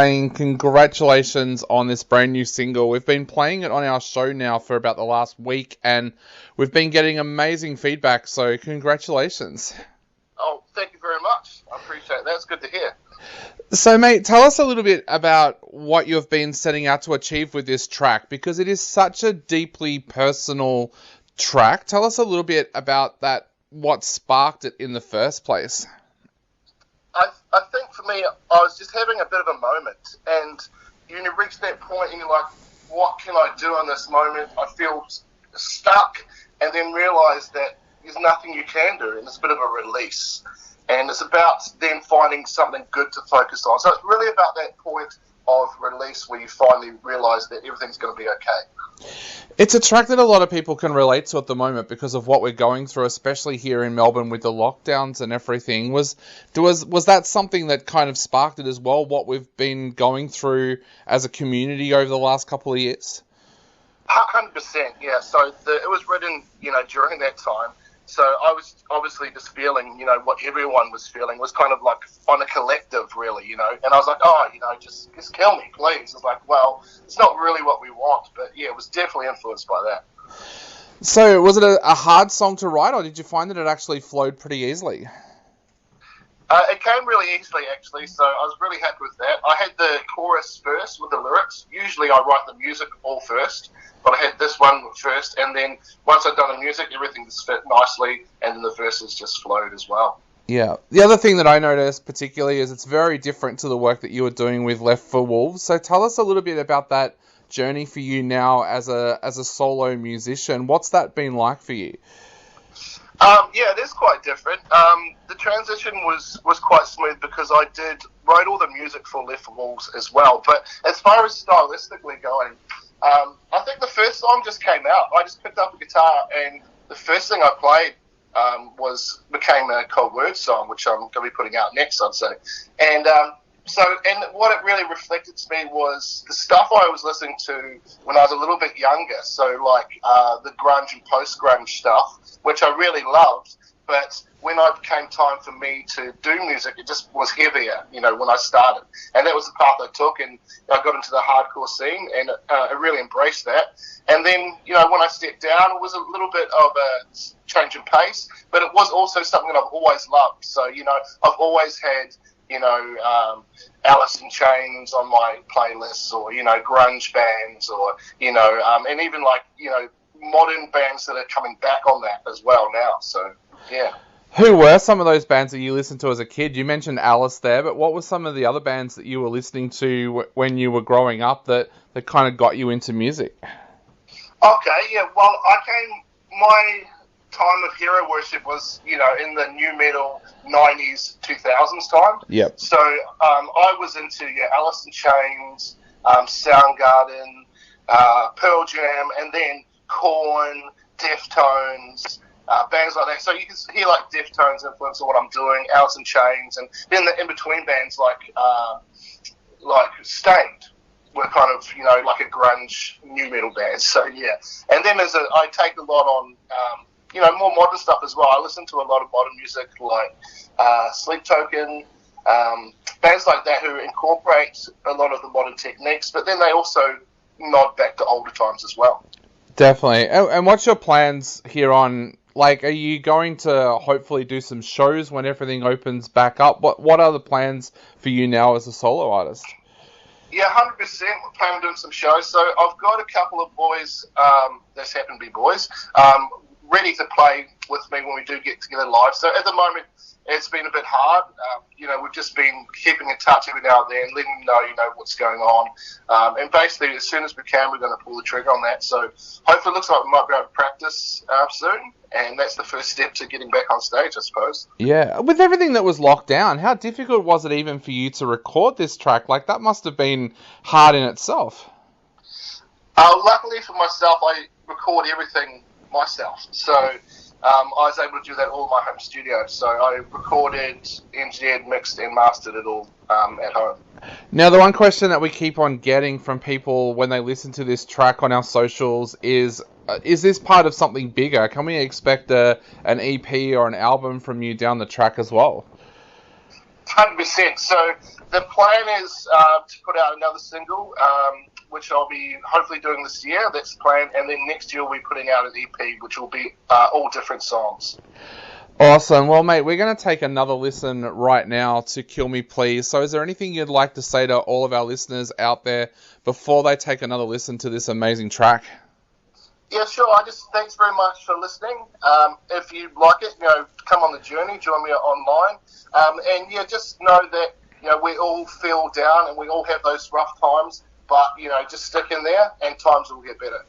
saying congratulations on this brand new single. We've been playing it on our show now for about the last week, and we've been getting amazing feedback, so congratulations. Oh, thank you very much. I appreciate that. It's good to hear. So, mate, tell us a little bit about what you've been setting out to achieve with this track, because it is such a deeply personal track. Tell us a little bit about that, what sparked it in the first place. I think for me, I was just having a bit of a moment, and you reach that point and you're like, what can I do in this moment? I feel stuck, and then realise that there's nothing you can do, and it's a bit of a release. And it's about then finding something good to focus on. So it's really about that point of release where you finally realise that everything's going to be okay. It's a track that a lot of people can relate to at the moment because of what we're going through, especially here in Melbourne with the lockdowns and everything. Was that something that kind of sparked it as well, what we've been going through as a community over the last couple of years? 100%, yeah. So it was written, during that time. So I was obviously just feeling, what everyone was feeling was kind of like on a collective, really, And I was like, just kill me, please. It's like, well, it's not really what we want. But yeah, it was definitely influenced by that. So was it a hard song to write, or did you find that it actually flowed pretty easily? It came really easily, actually, so I was really happy with that. I had the chorus first with the lyrics. Usually I write the music all first, but I had this one first, and then once I'd done the music, everything just fit nicely, and then the verses just flowed as well. Yeah. The other thing that I noticed particularly is it's very different to the work that you were doing with Left for Wolves. So tell us a little bit about that journey for you now as a solo musician. What's that been like for you? Yeah, it is quite different. The transition was quite smooth because I wrote all the music for Left for Wolves as well. But as far as stylistically going, I think the first song just came out. I just picked up a guitar, and the first thing I played became a Cold Word song, which I'm going to be putting out next, I'd say. And what it really reflected to me was the stuff I was listening to when I was a little bit younger. So like the grunge and post-grunge stuff, which I really loved. But when it came time for me to do music, it just was heavier, when I started. And that was the path I took, and I got into the hardcore scene, and I really embraced that. And then, when I stepped down, it was a little bit of a change in pace, but it was also something that I've always loved. So, I've always had Alice in Chains on my playlists, or grunge bands, or and even like modern bands that are coming back on that as well now. So yeah. Who were some of those bands that you listened to as a kid? You mentioned Alice there, but what were some of the other bands that you were listening to when you were growing up that kind of got you into music? Okay, yeah. Well, my time of hero worship was, in the new metal 90s, 2000s time. Yep. So I was into Alice in Chains, Soundgarden, Pearl Jam, and then Korn, Deftones, bands like that. So you can hear like Deftones influence on what I'm doing, Alice in Chains, and then the in-between bands like Stained were kind of, like a grunge new metal band. So yeah. And then I take a lot on more modern stuff as well. I listen to a lot of modern music like Sleep Token, bands like that who incorporate a lot of the modern techniques, but then they also nod back to older times as well. Definitely. And what's your plans here on, like, are you going to hopefully do some shows when everything opens back up? What are the plans for you now as a solo artist? Yeah, 100%. We're planning on doing some shows. So I've got a couple of boys, that happen to be boys, ready to play with me when we do get together live. So at the moment, it's been a bit hard. We've just been keeping in touch every now and then, letting them know, what's going on. And basically, as soon as we can, we're going to pull the trigger on that. So hopefully it looks like we might be able to practice soon. And that's the first step to getting back on stage, I suppose. Yeah. With everything that was locked down, how difficult was it even for you to record this track? Like, that must have been hard in itself. Luckily for myself, I record everything myself. So I was able to do that all in my home studio. So I recorded, engineered, mixed, and mastered it all at home. Now, the one question that we keep on getting from people when they listen to this track on our socials is this part of something bigger? Can we expect an EP or an album from you down the track as well? 100%. So the plan is to put out another single, which I'll be hopefully doing this year. That's the plan. And then next year we'll be putting out an EP, which will be all different songs. Awesome. Well, mate, we're going to take another listen right now to Kill Me Please. So is there anything you'd like to say to all of our listeners out there before they take another listen to this amazing track? Yeah, sure. Thanks very much for listening. If you like it, come on the journey, join me online. And yeah, just know that, we all feel down and we all have those rough times, but, just stick in there and times will get better.